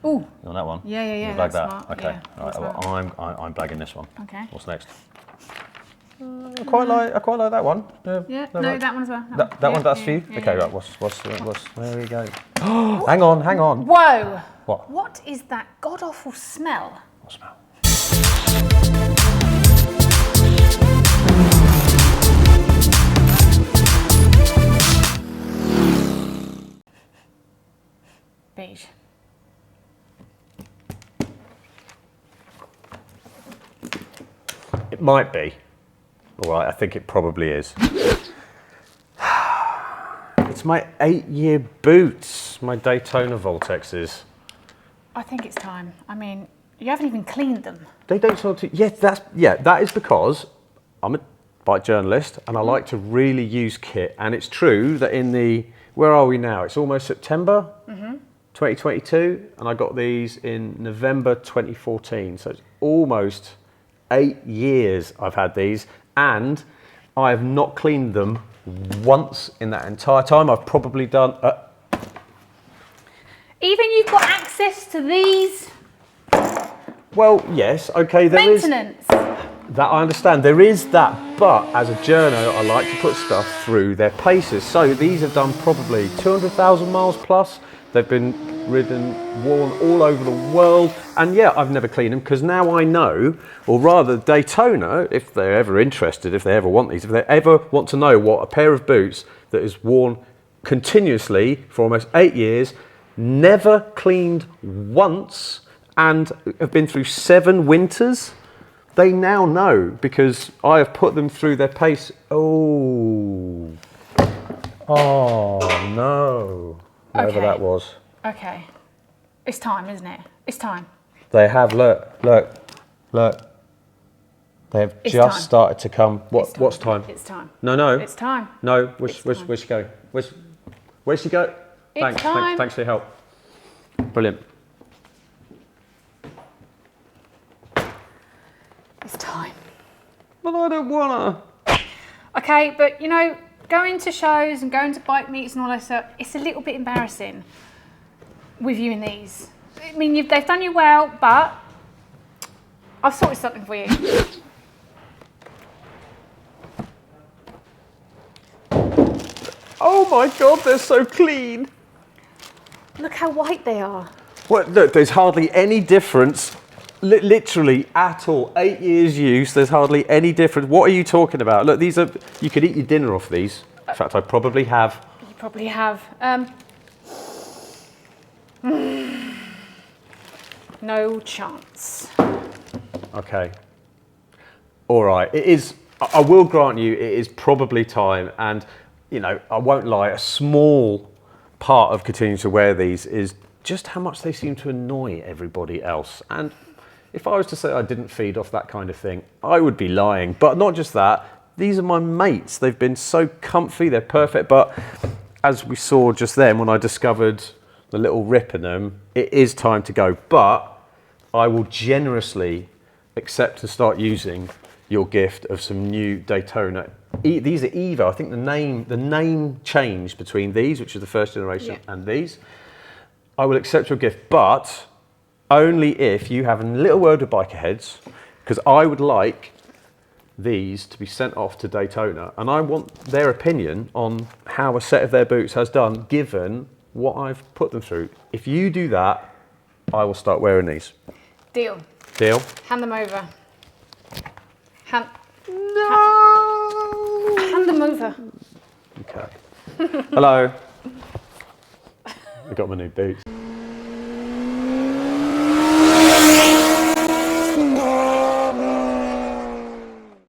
Ooh. You want that one? Yeah, yeah, yeah. You bag that? Smart. Okay. Yeah, All right. Well, I'm bagging this one. Okay. What's next? I quite like that one. Yeah. No, that one as well. That one. That's for you. Yeah, Okay. yeah. Right. What's? There we go. Hang on. Whoa. What? What is that god awful smell? What smell? Beej. It might be. All right, I think it probably is. It's my 8-year boots, my Daytona Voltexes. I think it's time. I mean, you haven't even cleaned them. They don't sort of. Yeah, that is because I'm a bike journalist and I like to really use kit. And it's true that in the, where are we now? It's almost September 2022, and I got these in November 2014. So it's almost 8 years I've had these, and I have not cleaned them once in that entire time. I've probably done. Even you've got access to these. Well, yes, okay, there is. Maintenance. That I understand, there is that, but as a journo, I like to put stuff through their paces. So these have done probably 200,000 miles plus. They've been ridden, worn all over the world. And yeah, I've never cleaned them because now I know, or rather Daytona, if they're ever interested, if they ever want these, if they ever want to know what a pair of boots that is worn continuously for almost 8 years, never cleaned once, and have been through 7 winters, they now know because I have put them through their pace. Oh no, whatever that was. Okay, it's time, isn't it? It's time. They have, look. They have just started to come. What's time? It's time. No. It's time. No, where's she going? Where's she go? Thanks for your help. Brilliant. It's time. Well, I don't wanna. Okay, but you know, going to shows and going to bike meets and all that stuff, it's a little bit embarrassing with you in these. I mean, they've done you well, but I've sorted something for you. Oh my God, they're so clean. Look how white they are. Well, look, there's hardly any difference, literally at all. 8 years use, there's hardly any difference. What are you talking about? Look, these are, you could eat your dinner off these. In fact, I probably have. You probably have. No chance. Okay. All right, it is, I will grant you, it is probably time. And, you know, I won't lie, a small part of continuing to wear these is just how much they seem to annoy everybody else. And if I was to say I didn't feed off that kind of thing, I would be lying. But not just that, these are my mates. They've been so comfy, they're perfect. But as we saw just then when I discovered the little rip in them, it is time to go. But I will generously accept to start using your gift of some new Daytona. These are Evo. I think the name changed between these, which is the first generation, and these. I will accept your gift, but only if you have a little word with Bikerheadz, because I would like these to be sent off to Daytona, and I want their opinion on how a set of their boots has done, given what I've put them through. If you do that, I will start wearing these. Deal. Deal? Hand them over. Hand them over. Okay. Hello. I got my new boots.